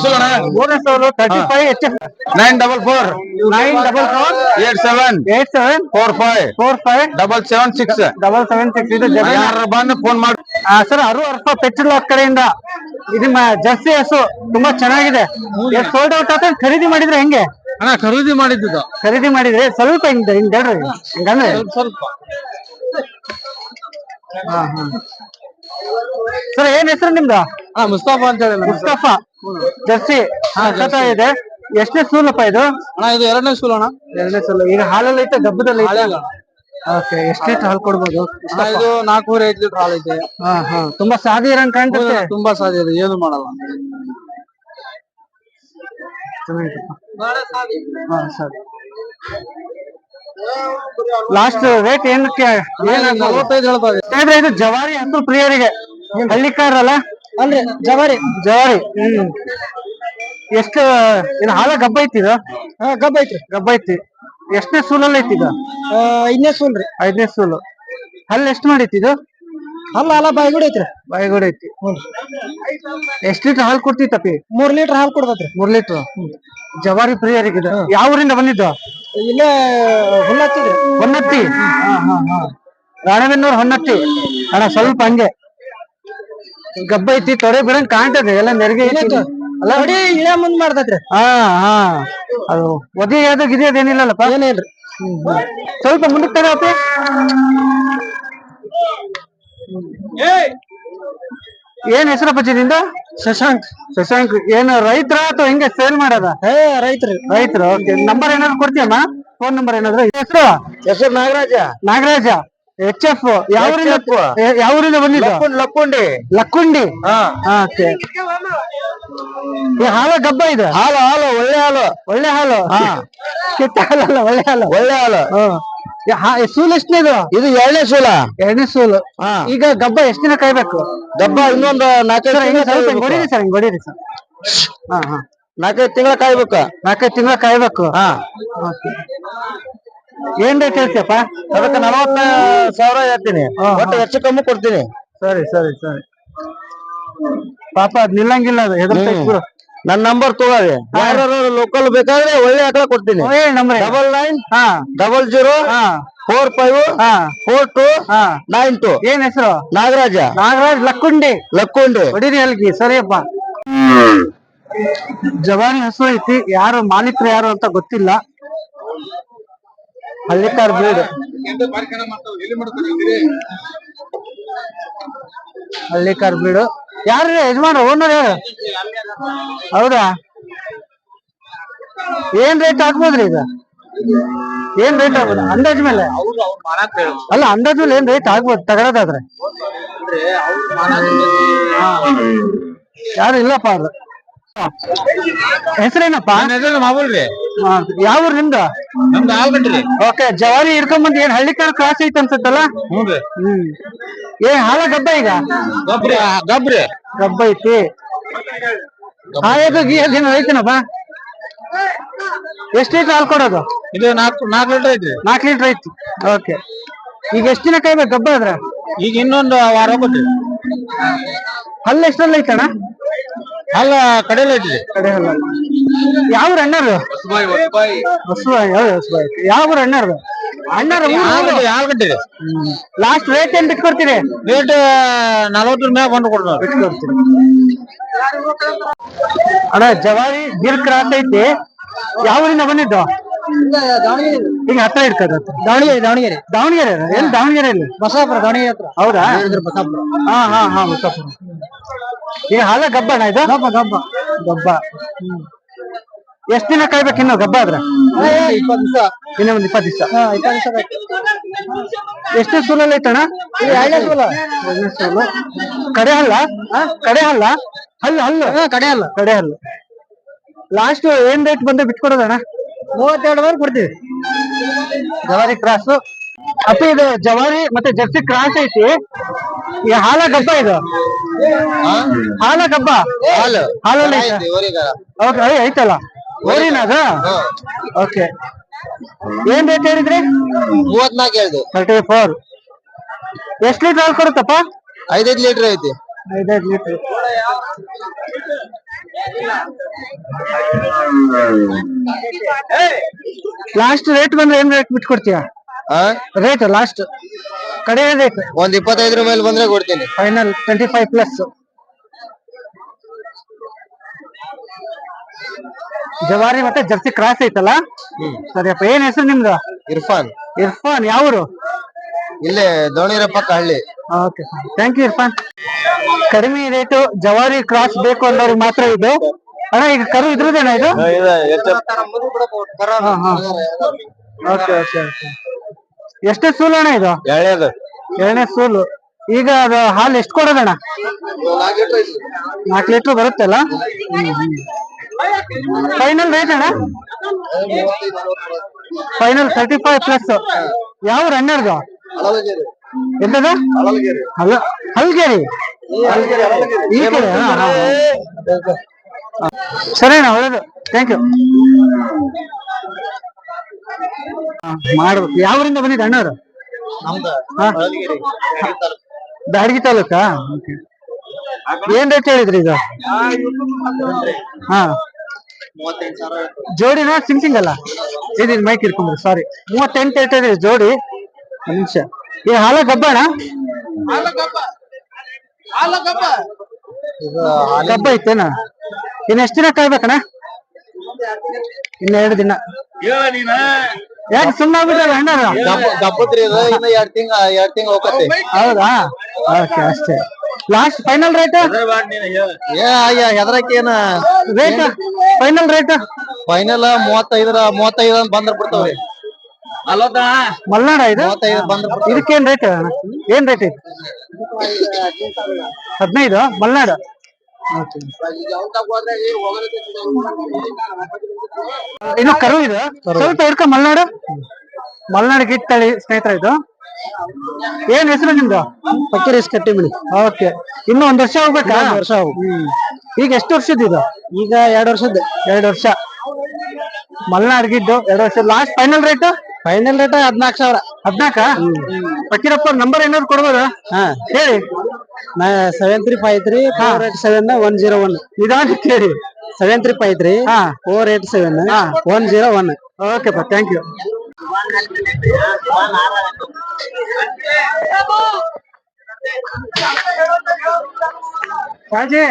ಸೂಲು. 35 HF 944 87 45 776 ಇದು ಜಬಣ. ಯಾರು ಬಂದು ಫೋನ್ ಮಾಡಿ. ಸರ್ ಅರು ಅರ್ಫ ಪೆಟ್ರೋಲ್ ಕಡೆಯಿಂದ ಇದು ಜರ್ಸಿ ಹಸು ತುಂಬಾ ಚೆನ್ನಾಗಿದೆ. ಸೋಲ್ಡ್ ಔಟ್ ಆತ ಖರೀದಿ ಮಾಡಿದ್ರೆ ಹೆಂಗೆ? ಖರೀದಿ ಮಾಡಿದ್ದು ಖರೀದಿ ಮಾಡಿದ್ರೆ ಸ್ವಲ್ಪ ಹಿಂಗ್ ಹೇಳ್ರಿ ಹಿಂಗಂದ್ರೆ ಸ್ವಲ್ಪ. ಸರ್ ಏನ್ ಹೆಸರು ನಿಮ್ದು? ಮುಸ್ತಫಾ ಅಂತ ಹೇಳಿ. ಮುಸ್ತಫಾ ಜರ್ಸಿ ಇದೆ. ಎಷ್ಟನೇ ಸೂಲಪ್ಪ ಇದು? ಇದು 2ನೇ ಸೂಲು ಅಣ್ಣ. 2ನೇ ಸೂಲು. ಈಗ ಹಾಲಲ್ಲಿ ಐತೆ ಗಬ್ಬದಲ್ಲಿ ಐತೆ? ಓಕೆ. ಎಷ್ಟು ಲೀಟರ್ ಹಾಲು ಕೊಡ್ಬೋದು? ಇದು 405 ಲೀಟರ್ ಹಾಲು ಐತೆ. ತುಂಬಾ ಸಾದಿ ಇರಂಗ್ ಕಾಣ್ತದೆ. ತುಂಬಾ ಸಾಧ್ಯ ಇದೆ, ಏನು ಮಾಡಲ್ಲ. ಲಾಸ್ಟ್ ರೇಟ್ ಏನಕ್ಕೆ? 45 ಹೇಳ್ತಾ ಇದೆ. ಇದು ಜವಾರಿ ಹಸು ಪ್ರಿಯರಿಗೆ ಹಳ್ಳಿಕಾರಲ್ಲ ಅಲ್ರಿ ಜವಾರಿ. ಎಷ್ಟು ಇದು ಹಾಲ ಗಬ್ಬ ಐತಿ? ಇದು ಗಬ್ಬ ಐತ್ರಿ. ಗಬ್ಬ ಐತಿ. ಎಷ್ಟನೇ ಸೂಲಲ್ಲಿ ಐತಿ ಇದು? 5ನೇ ಸೂಲ್ ರೀ. 5ನೇ ಸೂಲು. ಹಲ್ಲು ಎಷ್ಟು ಮಾಡೈತಿ ಇದು? ಅಲ್ಲ ಬಾಯಿಗೂಡ ಐತ್ರಿ. ಬಾಯಿಗೂಡ ಐತಿ. ಎಷ್ಟ್ ಲೀಟರ್ ಹಾಲು ಕೊಡ್ತಿತ್ತಪ್ಪಿ? 3 ಲೀಟರ್ ಹಾಲು ಕೊಡ್ತೈತ್ರಿ. 3 ಲೀಟರ್. ಜವಾರಿ ಪ್ರಿಯರಿಗೆ ಇದು. ಯಾವ ಊರಿಂದ ಬಂದಿದ್ದು? ಇಲ್ಲೇ ಹುಲ್ಲತ್ತಿದ್ರಿ. ಹೊನ್ನತ್ತಿ. ರಾಣೆಬೆನ್ನೂರು ಹೊನ್ನತ್ತಿ ಅಣ್ಣ. ಸ್ವಲ್ಪ ಹಂಗೆ ಗಬ್ಬ ಐತಿ. ತೊಡೆ ಬಿಡಂಗ್ ಕಾಣ್ತದೆ ಎಲ್ಲ ನೆರಿಗೆ ಅಲ್ಲ. ನೋಡಿ ಇಳೆ ಮುಂದ್ ಮಾಡ್ತೈತ್ರಿ. ಅದು ಒದಿ ಯಾವ್ದು ಗಿರಿಯೋದೇನಿಲ್ಲಲ್ಲಪ್ಪ? ಏನಿಲ್ರಿ. ಸ್ವಲ್ಪ ಮುಂದಕ್ಕೆ ತರಪ್ಪ. ಏನ್ ಹೆಸರಪ್ಪ ನಿಂದ? ಶಶಾಂಕ್. ಏನು ರೈತರ ಅಥವಾ ಹಿಂಗೆ ಸೇಲ್ ಮಾಡೋದ? ರೈತ್ರಿ. ರೈತರು. ನಂಬರ್ ಏನಾದ್ರು ಕೊಡ್ತೀಯಮ್ಮ? ಫೋನ್ ನಂಬರ್ ಏನಾದ್ರು? ಹೆಸರು ನಾಗರಾಜ HF. ಯಾವ ಊರಿಂದ ಬಂದಿದ್ದು? ಲಕ್ಕುಂಡಿ. ಹಾಲು ಗಬ್ಬ ಇದೆ. ಹಾಲು ಒಳ್ಳೆ ಹಾಲು. ಕೆಟ್ಟ ಹಾಲಲ್ಲ, ಒಳ್ಳೆ ಹಾಲು. ಸೂಲ್ ಎಷ್ಟನೇದು? ಇದು 2ನೇ ಸೂಲ. 2ನೇ ಸೂಲು. ಈಗ ಗಬ್ಬ ಎಷ್ಟ್ ದಿನ ಕಾಯ್ಬೇಕು? ಗಬ್ಬ ಇನ್ನೊಂದು 4-5 ಹೊಡೀರಿ ಸರ್, ಹಿಂಗ್ ಹೊಡೀರಿ ಸರ್. 4-5 ತಿಂಗಳ ಕಾಯ್ಬೇಕು. 4-5 ತಿಂಗಳ ಕಾಯ್ಬೇಕು. ಏನ್ ರೇಟ್ ಹೇಳ್ತೀಯಪ್ಪ? ಅದಕ್ಕೆ 40,000 ಹೇಳ್ತೀನಿ. ಒಟ್ಟು ಹೆಚ್ಚು ಕಮ್ಮಿ ಕೊಡ್ತೀನಿ. ಸರಿ. ಪಾಪ ಅದ್ ನಿಲ್ಲಂಗಿಲ್ಲ, ಅದು ಹೆದರ್ತಾ. ನನ್ನ ನಂಬರ್ ತಗೋರಿ. ಯಾರು ಲೋಕಲ್ ಬೇಕಾದ್ರೆ ಒಳ್ಳೆ ಆಕಳ ಕೊಡ್ತೀನಿ. 99 00 45 42 92. ಏನ್ ಹೆಸರು? ನಾಗರಾಜ ಲಕ್ಕುಂಡಿ. ಹೊಡೀರಿ ಅಲ್ಗಿ. ಸರಿಯಪ್ಪ. ಜವಾರಿ ಹಸು ಐತಿ. ಯಾರು ಮಾಲೀಕರು ಯಾರು ಅಂತ ಗೊತ್ತಿಲ್ಲ. ಹಳ್ಳಿಕಾರ್ ಬೀಡು. ಯಾರು ಯಜಮಾನ? ಓನರ್ ಯಾರು? ಹೌದಾ? ಏನ್ ರೇಟ್ ಆಗ್ಬೋದ್ರಿ ಈಗ? ಏನ್ ರೇಟ್ ಆಗ್ಬೋದು ಅಂದಾಜ್ ಮೇಲೆ? ಅಲ್ಲ, ಅಂದಾಜ್ ಮೇಲೆ ಏನ್ ರೇಟ್ ಆಗ್ಬೋದು ತಗೊಳೋದಾದ್ರೆ? ಯಾರು ಇಲ್ಲಪ್ಪ ಅವ್ರು. ಹೆಸರೇನಪ್ಪ? ಯಾವ ಊರ್ ನಿಮ್ದು? ಓಕೆ. ಜವಾರಿ ಹಿಡ್ಕೊಂಡ್ಬಂದ್ ಏನ್ ಹಳ್ಳಿಕಾರ ಕ್ರಾಸ್ ಐತೆ ಅನ್ಸತ್ತಲ್ಲ? ಏನ್ ಹಾಲ ಗಬ್ಬ ಈಗ? ಗಬ್ಬ ಐತಿ. ಹಾಯದು ಗೀಯದೇನು ಐತನಪ್ಪ? ಎಷ್ಟ್ ಲೀಟರ್ ಹಾಲು ಕೊಡೋದು? ಇದು 4 ಲೀಟರ್ ಐತಿ. 4 ಲೀಟರ್ ಐತಿ. ಓಕೆ. ಈಗ ಎಷ್ಟ್ ದಿನ ಕಾಯ್ಬೇಕು ಗಬ್ಬ ಆದ್ರೆ? ಈಗ ಇನ್ನೊಂದು ವಾರ ಕೊಟ್ಟಿವಿ. ಹಲ್ಲು ಎಷ್ಟರಲ್ಲಿ ಐತಣ್ಣ? ಅಲ್ಲ ಕಡೆಯಲ್ಲ ಐತಿ. ಕಡೆ ಹಲ್ಲ. ಯಾವ ಅಣ್ಣರು? ಯಾವ ಅಣ್ಣರು? ಯಾರು ಲಾಸ್ಟ್ ರೇಟ್ ಏನ್ ಬಿಟ್ಕೊಡ್ತೀರಿ? ರೇಟ್ 40 ಮ್ಯಾಗ ಬಂದು ಬಿಟ್ಕೊಡ್ತೀರಿ. ಅಣ್ಣ ಜವಾರಿ ಗಿರ್ ಕ್ರಾಸ್ ಐತಿ. ಯಾವ ಊರಿಂದ ಬಂದಿದ್ದು? ಈಗ ಹತ್ರ ಇಡ್ತದ. ದಾವಣಗೆರೆ. ಎಲ್ಲಿ ದಾವಣಗೆರೆಯಲ್ಲಿ? ಬಸಾಪುರ. ದಾವಣಗೆರೆ ಹತ್ರ. ಹೌದಾ? ಬಸಾಪುರ. ಬಸಾಪುರ. ಈಗ ಹಾಲ ಗಬ್ಬ ಅಣ್ಣ ಇದು? ಗಬ್ಬ. ಎಷ್ಟ್ ದಿನ ಕಾಯ್ಬೇಕು ಇನ್ನು ಗಬ್ಬ ಆದ್ರೆ? 20 ದಿವಸ. ಇನ್ನೇ ಒಂದ್ 20 ದಿವಸ. 20 ದಿವಸ ಬೇಕು. ಎಷ್ಟೇ ಸೂಲಲ್ಲಿ ಐತಣ್ಣ? 2ನೇ ಸೂಲ. ಕಡೆ ಹಲ್ಲ? ಕಡೆ ಹಲ್ಲ? ಹಲ್ಲು ಕಡೆ ಅಲ್ಲ. ಕಡೆ ಹಲ್ಲು. ಲಾಸ್ಟ್ ಏನ್ ರೇಟ್ ಬಂದ್ರೆ ಬಿಟ್ಕೊಡೋದಣ್ಣ? 32 ಕೊಡ್ತೀವಿ. ಜವಾರಿ ಕ್ರಾಸ್ ಅಪ್ಪ, ಇದು ಜವಾರಿ ಮತ್ತೆ ಜರ್ಸಿ ಕ್ರಾಸ್ ಐತಿ. ಈ ಹಾಲ ಗಬ್ಬ ಇದು? ಹಾಲ ಗಬ್ಬ? ಹಾಲಲ್ಲಿ ಓಕೆ, ಐತಲ್ಲ ಓರಿನ ಅದು? ಓಕೆ. ಏನ್ ರೇಟ್ ಹೇಳಿದ್ರಿ? 34 ಹೇಳ್ದು. 34. ಎಷ್ಟ್ ಲೀಟರ್ ಹಾಲು ಕೊಡುತ್ತಪ್ಪ? 5 ಲೀಟರ್ ಐತಿ. 5 ಲೀಟರ್. ಲಾಸ್ಟ್ ರೇಟ್ ಬಂದ್ರೆ ಏನ್ ರೇಟ್ ಬಿಟ್ಕೊಡ್ತೀಯ? ರೇಟ್ ಲಾಸ್ಟ್ ಕಡೆ ರೇಟ್ ಒಂದ್ 25 ಮೇಲೆ ಬಂದ್ರೆ ಕೊಡ್ತೀನಿ. Final 25 plus. ಜವಾರಿ ಮತ್ತೆ ಜರ್ಸಿ ಕ್ರಾಸ್ ಐತಲ್ಲ? ಸರಿಯಪ್ಪ. ಏನ್ ಹೆಸರು ನಿಮ್ದು? ಇರ್ಫಾನ್. ಇರ್ಫಾನ್. ಯಾವೂರು? ಇಲ್ಲೇ ದೋಣಿರಪ್ಪಕ್ಕ ಹಳ್ಳಿ. Okay, thank you Irfan. ಕಡಿಮೆ ರೇಟು ಜವಾರಿ ಕ್ರಾಸ್ ಬೇಕು ಅನ್ನೋರಿಗೆ ಮಾತ್ರ ಇದು. ಅಣ್ಣ ಈಗ ಕರು ಇದ್ರದೇನ ಇದು? Okay okay okay. ಎಷ್ಟೇ ಸೂಲು ಅಣ್ಣ ಇದು? ಎರಡನೇ ಸೂಲು. ಈಗ ಅದು ಹಾಲು ಎಷ್ಟು ಕೊಡೋದಣ್ಣ? 4 ಲೀಟರ್ ಬರುತ್ತಲ್ಲ? ಫೈನಲ್ ರೇಟ್ ಅಣ್ಣ? Final 35 plus. ಯಾವ ರನ್ನರ್ದು? ಎಂತದ? ಹಲ್ಗೇರಿ. ಈ ಕಡೆ. ಸರಿ ಅಣ್ಣ, ಒಳ್ಳೇದು, ಥ್ಯಾಂಕ್ ಯು. ಮಾಡ್ಬೇಕು. ಯಾವರಿಂದ ಬಂದಿದ್ದ ಅಣ್ಣವ್ರು? ಬ್ಯಾಡಗಿ ತಾಲೂಕಾ? ಏನ್ ರೇಟ್ ಹೇಳಿದ್ರಿ ಇದು? ಹಾ, ಜೋಡಿನ ಸಿಂಗ್ ಅಲ್ಲ? ಇದು ಮೈಕ್ ಇಟ್ಕೊಂಡ್ರಿ, ಸಾರಿ. 38 ಹೇಳ್ತಿದ್ರಿ ಜೋಡಿ. ಒಂದ್ ನಿಮಿಷ. ಈ ಹಾಲ ಗಬ್ಬಣ? ಗಬ್ಬ ಐತೇನ? ಇನ್ ಎಷ್ಟ್ ದಿನ ಕಾಯ್ಬೇಕಣ್ಣ? ಇನ್ನ 2 ದಿನ. ಯಾಕೆ ಸುಮ್ಮನೆ ಆಗ್ಬಿಟ್ರಲ್ಲ ಅಣ್ಣಾರ? ಗಬ್ಬತ್ರಿ ಇದು. ಇನ್ನ 2 ತಿಂಗಳ ಹೋಗತ್ತೆ. ಹೌದಾ? ಓಕೆ, ಅಷ್ಟೇ. Last final rate? ಹೆದರಕ್ಕೇನ ರೇಟ್? Final rate? ಫೈನಲ್ 35 ಬಂದ್ರ ಬಿಡ್ತಾವ್ರಿ. ಮಲ್ನಾಡ ಇದು? 35 ಬಂದ್ರ ಇದಕ್ಕೇನ್ ರೇಟ್? ಏನ್ ರೇಟ್ ಐತಿ? 15 ಮಲ್ನಾಡ. ಇನ್ನು ಕರು ಇದು ಸ್ವಲ್ಪ ಹಿಡ್ಕ. ಮಲ್ನಾಡ ಗಿಟ್ಟಳಿ ಸ್ನೇಹಿತರ ಇದು. ಏನ್ ಹೆಸರು ನಿಮ್ದು? ಪಕ್ಕೀರೇಶ್ ಕಟ್ಟಿಮನಿ. ಓಕೆ. ಇನ್ನು 1 ವರ್ಷ ಹೋಗ್ಬೇಕಾ? 1 ವರ್ಷ ಹೋಗು. ಈಗ ಎಷ್ಟು ವರ್ಷದ ಇದು? ಈಗ 2 ವರ್ಷದ. 2 ವರ್ಷ ಮಲ್ನಾಡ್ ಗಿಡ್ಡು. 2 ವರ್ಷ. Last final rate? Final rate 14,000. 14? Fakirappa number ಏನಾದ್ರು ಕೊಡ್ಬೋದಾ? ಹೇಳಿ. 7353487101. ನಿಧಾನ ಹೇಳಿ. 7353 487 101. ಓಕೆಪ್ಪ, ಥ್ಯಾಂಕ್ ಯು. ರಾಜೇ,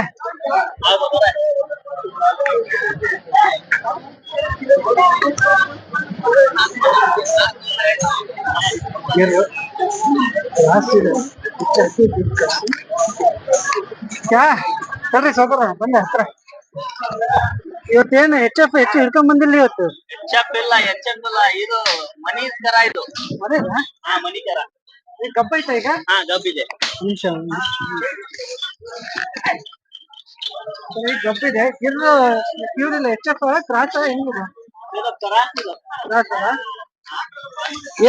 ಸರಿ ಸೋದರ ಬಂದೆ ಹತ್ರ. ಇವತ್ತೇನು ಹೆಚ್ಚು ಹಿಡ್ಕೊಂಡ್ ಬಂದಿಲ್ಲ ಇವತ್ತು? ಇದು ಮನಿ ಕರ. ಇದು ಅದೇನಾ? ಮನಿ ಕರ. ಈಗ ಗಬ್ಬ ಐತಾ ಈಗ? ಗಬ್ಬಿದೆ. ನಿಮಿಷ. ಗಬ್ಬಿದೆ. ಇವ್ರಿಲ್ಲ HF ಕ್ರಾಸ ಹೆಂಗಿದೆ?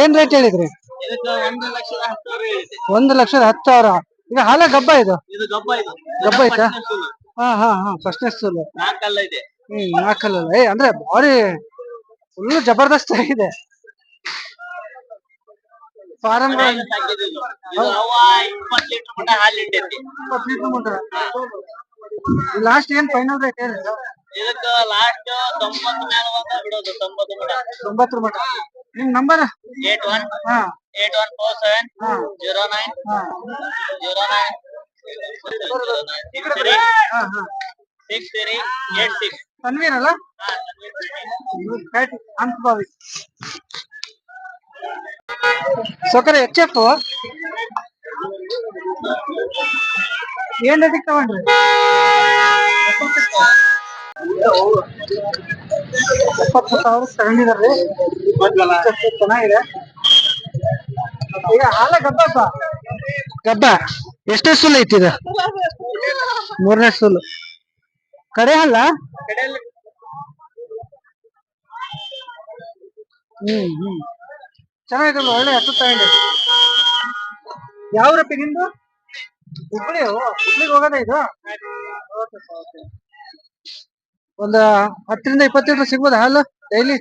ಏನ್ ರೇಟ್ ಹೇಳಿದ್ರಿ? 1,10,000. ಈಗ ಹಾಲ ಗಬ್ಬ ಇದು? ಗಬ್ಬ ಐತಾ? ಹಾ, ಫಸ್ಟ್ನೇ ಸೂಲು. 4 ಇದೆ. 4 ಅಂದ್ರೆ ಬಾರಿ ಫುಲ್ ಜಬರ್ದಸ್ತ್ ಆಗಿದೆ. ಫಾರಂ 20 ಲೀಟರ್ ಮಟ್ಟ ಹಾಲು ಇಟ್ಟೈತಿ. ಲಾಸ್ಟ್ ಏನ್ ಫೈನಲ್ ರೇಟ್ ಹೇಳಿ? ಇದಕ್ಕ ಲಾಸ್ಟ್ 90 ಮೇಲೆ ಬಿಡೋದು. 90 ಮಟ್ಟ. ನಿಮ್ ನಂಬರ್? 814709096386. ತನ್ವೀರ್ ಅಲ್ಲ? ಅನ್ಸ್ಭಾವಿ. ಸೊಕರೆ HF ಏನ್ ರೇಟಿಗೆ ತಗೊಂಡ್ರಿ? 70,000 ತಗೊಂಡಿದಾರೆ. ಚೆನ್ನಾಗಿದೆ. ಈಗ ಹಾಲ ಗಬ್ಬ ಎಷ್ಟೇ ಸುಲ್ ಐತಿ ಇದು? 3ನೇ ಸುಲ್. ಕಡೆ ಅಲ್ಲ. ಚೆನ್ನಾಗಿದೆ, ಒಳ್ಳೆ ಹಸು ತಗೊಂಡೆ. ಯಾವ ರಪ್ಪಿ ನಿಮ್ದು? ಹುಬ್ಳಿಗೆ ಹೋಗೋದೇ ಇದು? ಒಂದು 10 ರಿಂದ 20 ಲೀಟರ್ ಸಿಗ್ಬೋದಾ ಹಾಲು ಡೈಲಿ?